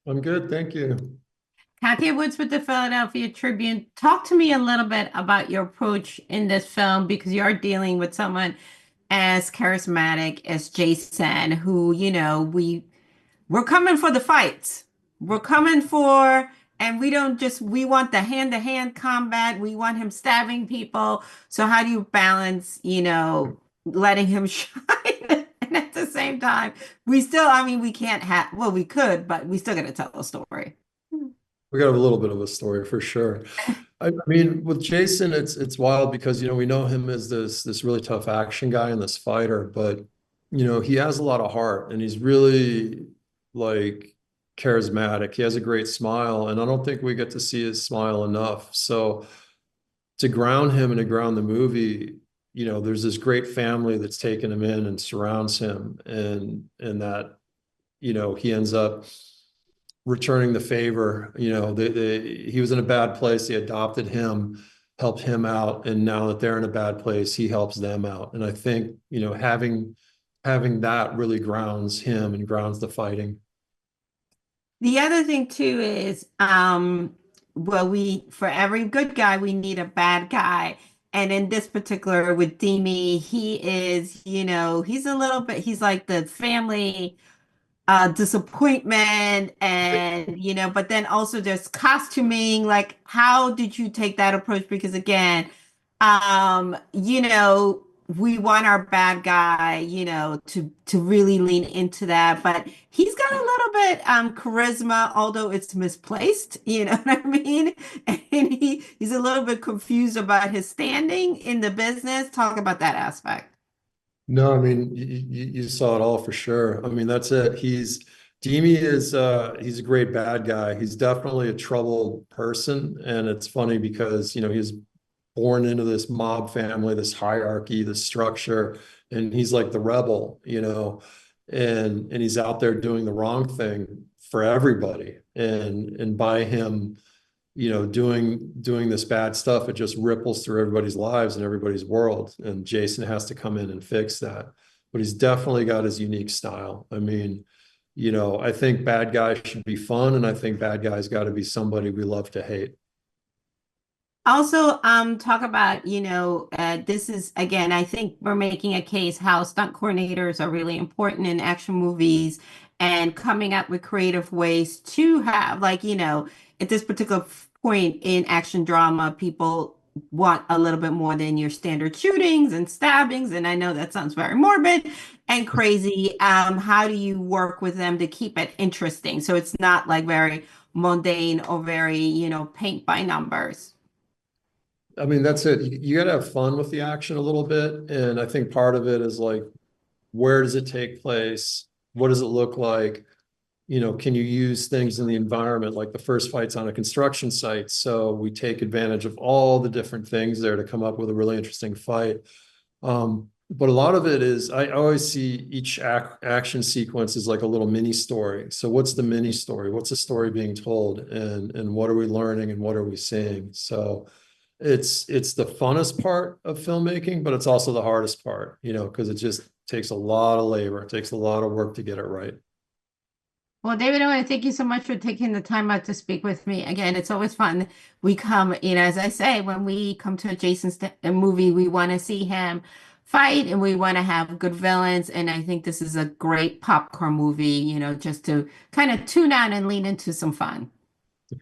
I'm good, thank you. Kathy Woods with the Philadelphia Tribune. Talk to me a little bit about your approach in this film because you are dealing with someone as charismatic as Jason, who, we're coming for the fights. We're coming for, and we don't just, we want the hand-to-hand combat. We want him stabbing people. So how do you balance, letting him shine? And at the same time, we still, I mean, we can't have, well, we could, but we still got to tell a story. We got a little bit of a story for sure. I mean, with Jason, it's wild because we know him as this really tough action guy and this fighter, but he has a lot of heart and he's really like charismatic. He has a great smile, and I don't think we get to see his smile enough. So to ground him and to ground the movie, there's this great family that's taken him in and surrounds him, and that he ends up returning the favor. He was in a bad place. They adopted him, helped him out, and now that they're in a bad place, he helps them out. And I think, having that really grounds him and grounds the fighting. The other thing too is, well, for every good guy, we need a bad guy. And in this particular with Dimi, he is, he's a little bit, he's like the family disappointment and but then also there's costuming. Like, how did you take that approach? Because again, we want our bad guy, to really lean into that, but he's got a little bit charisma, although it's misplaced, you know what I mean? And he's a little bit confused about his standing in the business. Talk about that aspect. No, I mean, you saw it all for sure. I mean, that's it. Dimi he's a great bad guy. He's definitely a troubled person. And it's funny because, he's born into this mob family, this hierarchy, this structure, and he's like the rebel, and he's out there doing the wrong thing for everybody. And by him, doing this bad stuff, it just ripples through everybody's lives and everybody's world. And Jason has to come in and fix that. But he's definitely got his unique style. I mean, I think bad guys should be fun, and I think bad guys got to be somebody we love to hate. Also, talk about, this is again, I think we're making a case how stunt coordinators are really important in action movies and coming up with creative ways to have, like, at this particular point in action drama, people want a little bit more than your standard shootings and stabbings. And I know that sounds very morbid and crazy. How do you work with them to keep it interesting so it's not like very mundane or very, paint by numbers? I mean, that's it. You got to have fun with the action a little bit. And I think part of it is like, where does it take place? What does it look like? Can you use things in the environment? Like the first fight's on a construction site. So we take advantage of all the different things there to come up with a really interesting fight. But a lot of it is, I always see each action sequence is like a little mini story. So what's the mini story? What's the story being told? And what are we learning and what are we seeing? So it's the funnest part of filmmaking, but it's also the hardest part, because it just takes a lot of labor. It takes a lot of work to get it right. Well, David, I want to thank you so much for taking the time out to speak with me. Again, it's always fun. We come, as I say, when we come to a a movie, we want to see him fight and we want to have good villains. And I think this is a great popcorn movie, just to kind of tune out and lean into some fun.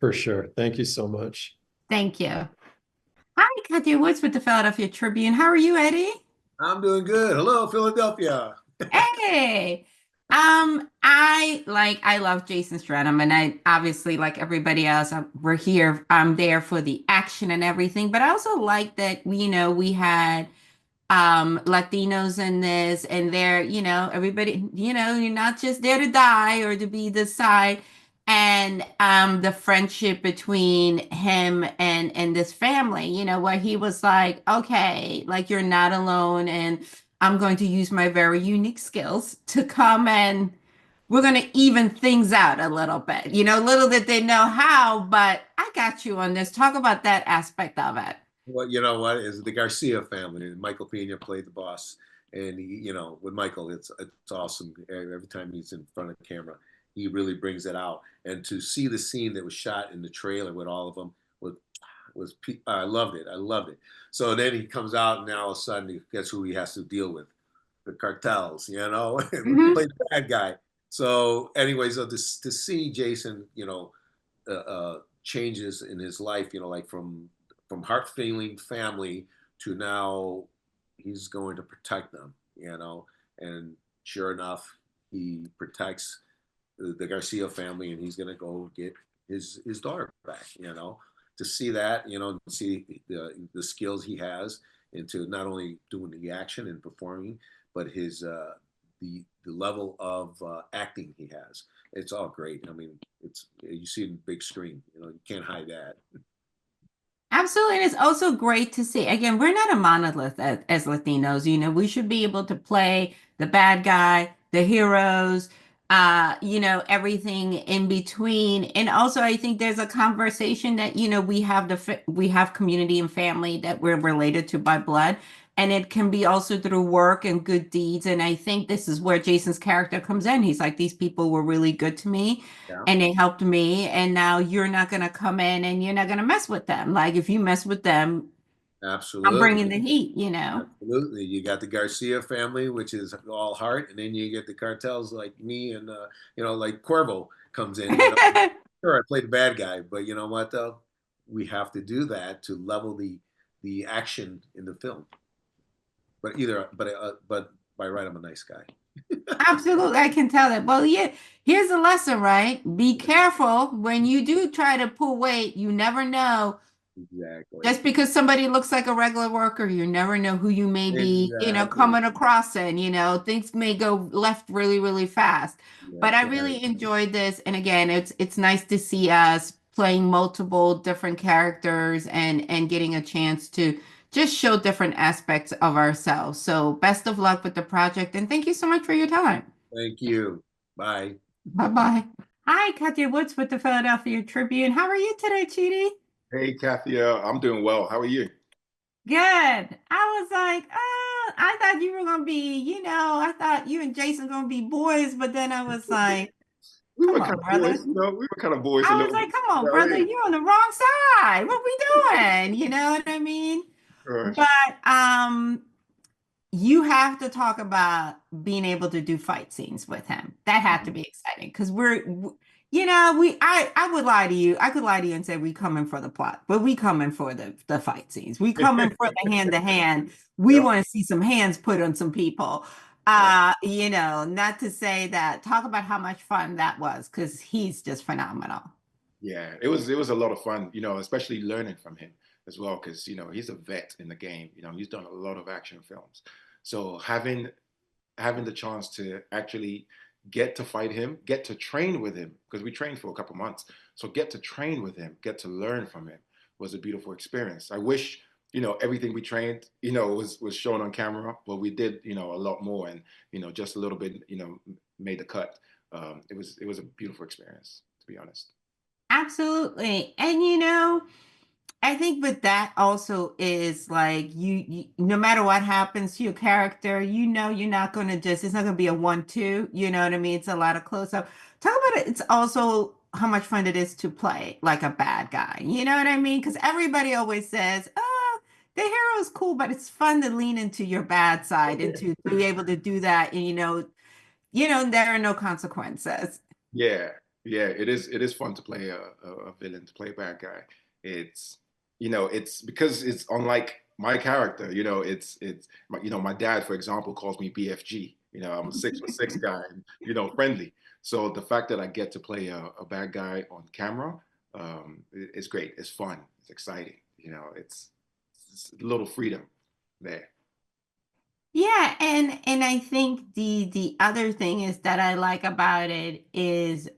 For sure. Thank you so much. Thank you. Hi, Kathy Woods with the Philadelphia Tribune. How are you, Eddie? I'm doing good. Hello, Philadelphia. Hey. I love Jason Statham, and I obviously, like everybody else, we're here. I'm there for the action and everything, but I also like that we had Latinos in this, and they're, everybody, you're not just there to die or to be the side. And the friendship between him and this family, where he was like, okay, like you're not alone, and I'm going to use my very unique skills to come and we're going to even things out a little bit. Little did they know how, but I got you on this. Talk about that aspect of it. Well, you know what? Is the Garcia family, and Michael Peña played the boss, and with Michael, it's awesome every time he's in front of the camera. he really brings it out. And to see the scene that was shot in the trailer with all of them I loved it. I loved it. So then he comes out, and now all of a sudden, guess who he has to deal with? The cartels, and Mhm. play the bad guy. So anyway, so to see Jason, changes in his life, like from heart feeling family to now he's going to protect them, and sure enough, he protects the Garcia family, and he's going to go get his daughter back. To see that, see the skills he has into not only doing the action and performing, but his the level of acting he has. It's all great. I mean, it's you see it in big screen. You can't hide that. Absolutely. And it's also great to see. Again, we're not a monolith as Latinos. We should be able to play the bad guy, the heroes, everything in between. And also, I think there's a conversation that, we have community and family that we're related to by blood. And it can be also through work and good deeds. And I think this is where Jason's character comes in. He's like, these people were really good to me Yeah, and they helped me, and now you're not going to come in and you're not going to mess with them. Like if you mess with them, I'm bringing absolutely. the heat. Absolutely. You got the Garcia family, which is all heart, and then you get the cartels like me and like Cuervo comes in. Sure, I played the bad guy, but you know what though? We have to do that to level the action in the film. But by right, I'm a nice guy. Absolutely, I can tell that. Well, yeah, here's a lesson, right? Be careful when you do try to pull weight. You never know. Exactly. Just because somebody looks like a regular worker, you never know who you may be, Exactly. coming across, and things may go left really, really fast. But I That's right. really enjoyed this, and again, it's nice to see us playing multiple different characters and getting a chance to just show different aspects of ourselves. So best of luck with the project, and thank you so much for your time. Thank you. Bye. Bye bye. Hi, Katya Woods with the Philadelphia Tribune. How are you today, Chidi? Hey, Kathy, I'm doing well. How are you? Good. I was like, I thought you were gonna be, I thought you and Jason gonna be boys, but then I was like, We come were kind on, of boys, brother. we were kind of boys a I was little bit. like, come on, You know what I brother, mean? you're on the wrong side. What we doing? You know what I mean? Gosh. But you have to talk about being able to do fight scenes with him. That had to Mhm. be exciting because I would lie to you. I could lie to you and say we coming for the plot, but we coming for the fight scenes. We coming for the hand to hand. We Yep, want to see some hands put on some people. yep. Not to say that, talk about how much fun that was because he's just phenomenal. Yeah, it was a lot of fun, especially learning from him as well, because he's a vet in the game. He's done a lot of action films. So having the chance to actually get to fight him, get to train with him, because we trained for a couple months. So get to train with him, get to learn from him was a beautiful experience. I wish, everything we trained, was shown on camera, but we did, a lot more and, just a little bit, made the cut. It was a beautiful experience, to be honest. Absolutely. And I think with that also is like no matter what happens to your character, you're not gonna it's not gonna be a 1-2, you know what I mean? It's a lot of close up. Talk about it. It's also how much fun it is to play like a bad guy. You know what I mean? Because everybody always says, oh, the hero is cool, but it's fun to lean into your bad side and to be able to do that. And there are no consequences. Yeah, yeah, it is fun to play a villain, to play a bad guy. It's it's because it's unlike my character, my dad, for example, calls me BFG. I'm a 6'6" guy and friendly. So the fact that I get to play a bad guy on camera, it's great. It's fun. It's exciting. It's a little freedom there. Yeah, and I think the other thing is that I like about it is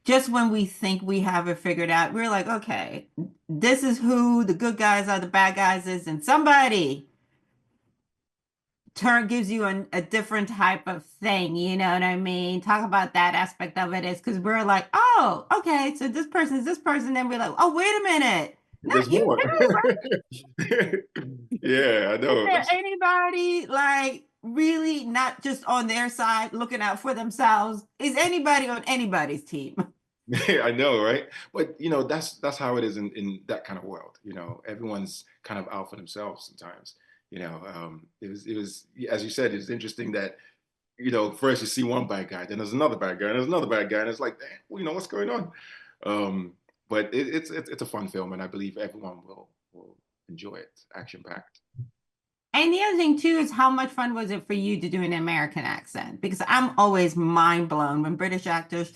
just when we think we have it figured out, we're like, okay, this is who the good guys are, the bad guys is, and somebody gives you a different type of thing, you know what I mean? Talk about that aspect of it is because we're like, oh, okay, so this person is this person, then we're like, oh, wait a minute, There's not you more. too, right? Yeah, I Is know. there anybody like really not just on their side, looking out for themselves. Is anybody on anybody's team? I know, right? But that's how it is in that kind of world. Everyone's kind of out for themselves sometimes. It was as you said, it's interesting that first you see one bad guy, then there's another bad guy, and there's another bad guy, and it's like, well, what's going on? But it's a fun film, and I believe everyone will enjoy it. Action packed. And the other thing too is how much fun was it for you to do an American accent? Because I'm always mind blown when British actors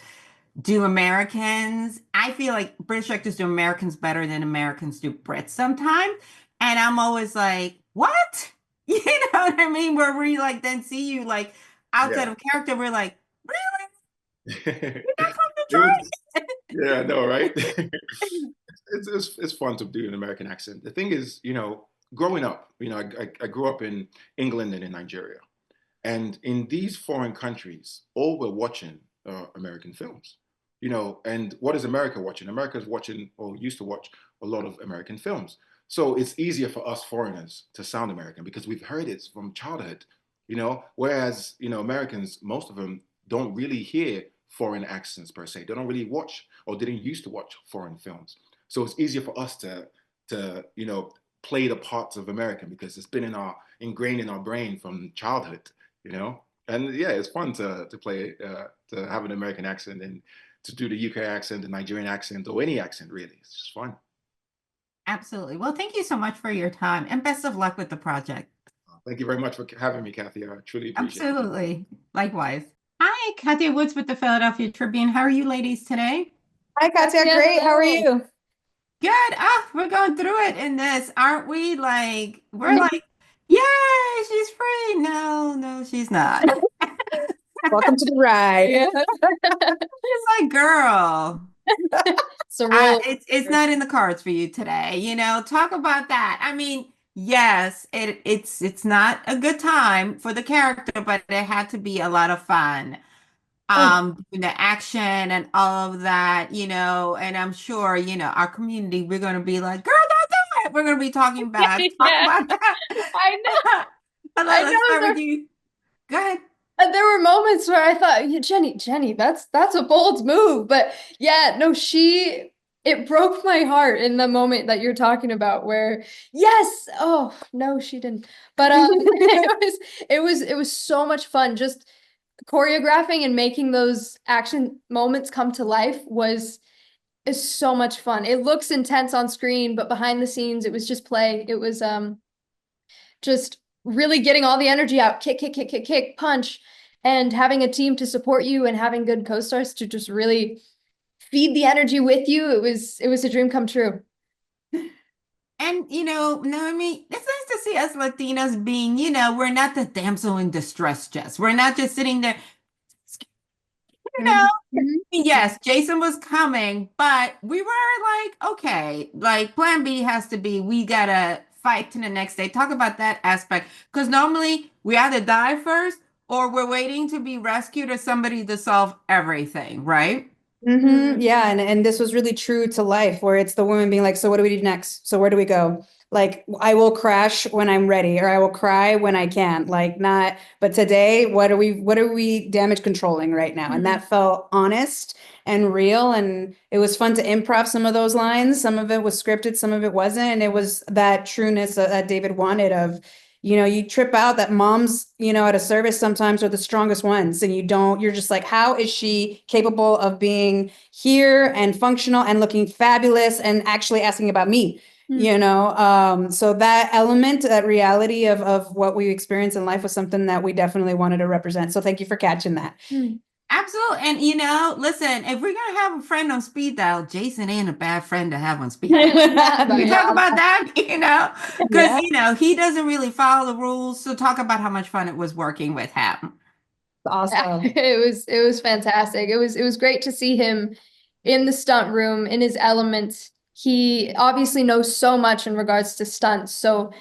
do Americans. I feel like British actors do Americans better than Americans do Brits sometimes. And I'm always like, what? You know what I mean? Where we like then see you like outside of character, we're like, really? You're not from Detroit? Yeah, I know, right? It's fun to do an American accent. The thing is, growing up, I grew up in England and in Nigeria. And in these foreign countries, all we're watching are American films. And what is America watching? America's watching or used to watch a lot of American films. So it's easier for us foreigners to sound American because we've heard it from childhood, whereas, Americans, most of them don't really hear foreign accents per se. They don't really watch or didn't used to watch foreign films. So it's easier for us to play the parts of American because it's been ingrained in our brain from childhood, And yeah, it's fun to play, to have an American accent and to do the UK accent, the Nigerian accent, or any accent really. It's just fun. Absolutely. Well, thank you so much for your time and best of luck with the project. Thank you very much for having me, Kathy. I truly appreciate it. Absolutely. Likewise. Hi, Kathy Woods with the Philadelphia Tribune. How are you ladies today? Hi, Katya. Great. How are you? Good. We're going through it in this, aren't we? We're like, yay, she's free. No, she's not. Welcome to the ride. It's like, girl. So it's not in the cards for you today. Talk about that. I mean, yes, it's not a good time for the character, but it had to be a lot of fun. The action and all of that, and I'm sure, our community, we're going to be like, girl, don't do it. We're going to be talking about, talk about that. I know. Let's start with you. Go ahead. And there were moments where I thought, yeah, Jenny, that's a bold move. But yeah, no, it broke my heart in the moment that you're talking about where, yes, oh, no, she didn't. But it was so much fun. Just choreographing and making those action moments come to life is so much fun. It looks intense on screen, but behind the scenes, it was just play. It was just really getting all the energy out, kick, punch, and having a team to support you and having good co-stars to just really feed the energy with you. It was a dream come true. And, Naomi, it's nice to see us Latinas being, we're not the damsel in distress just. We're not just sitting there, Yes, Jason was coming, but we were like, okay, like plan B has to be, we got to fight to the next day. Talk about that aspect. Because normally we either die first or we're waiting to be rescued or somebody to solve everything, right? Yeah, and this was really true to life, where it's the woman being like, so what do we do next? So where do we go? Like, I will crash when I'm ready, or I will cry when I can. Like, not, but today, what are we damage controlling right now? And that felt honest and real, and it was fun to improv some of those lines. Some of it was scripted, some of it wasn't, and it was that trueness that David wanted of, you trip out that moms, at a service sometimes are the strongest ones, and you're just like, how is she capable of being here and functional and looking fabulous and actually asking about me? So that element, that reality of what we experience in life was something that we definitely wanted to represent. So thank you for catching that. Absolutely. And listen, if we're gonna have a friend on speed dial, Jason ain't a bad friend to have on speed dial. We talk about that, because he doesn't really follow the rules. So talk about how much fun it was working with him. Awesome. It was fantastic. It was great to see him in the stunt room, in his element. He obviously knows so much in regards to stunts. So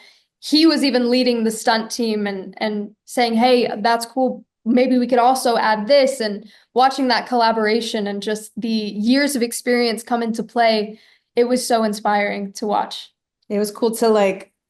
he was even leading the stunt team and saying, hey, that's cool. Maybe we could also add this, and watching that collaboration and just the years of experience come into play. It was so inspiring to watch. It was cool to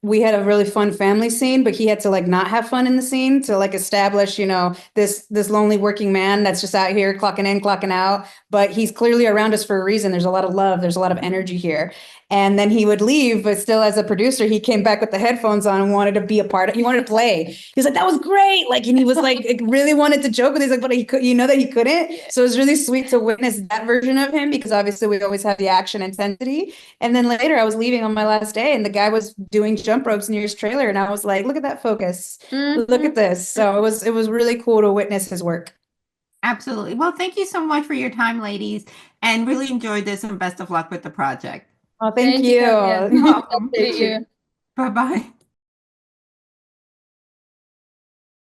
we had a really fun family scene, but he had to like not have fun in the scene to like establish, you know, this lonely working man that's just out here clocking in, clocking out, but he's clearly around us for a reason. There's a lot of love, there's a lot of energy here. And then he would leave, but still as a producer, he came back with the headphones on and wanted to be a part of, he wanted to play. He was like, that was great. Like, and he was like, really wanted to joke with, he's like, but he could, you know, that he couldn't. So it was really sweet to witness that version of him, because obviously we always have the action intensity. And then later I was leaving on my last day and the guy was doing jump ropes near his trailer. And I was like, look at that focus. Look at this. So it was really cool to witness his work. Absolutely. Well, thank you so much for your time, ladies, and really enjoyed this, and best of luck with the project. Oh, thank you. Yeah. You're welcome. Appreciate you. Bye-bye.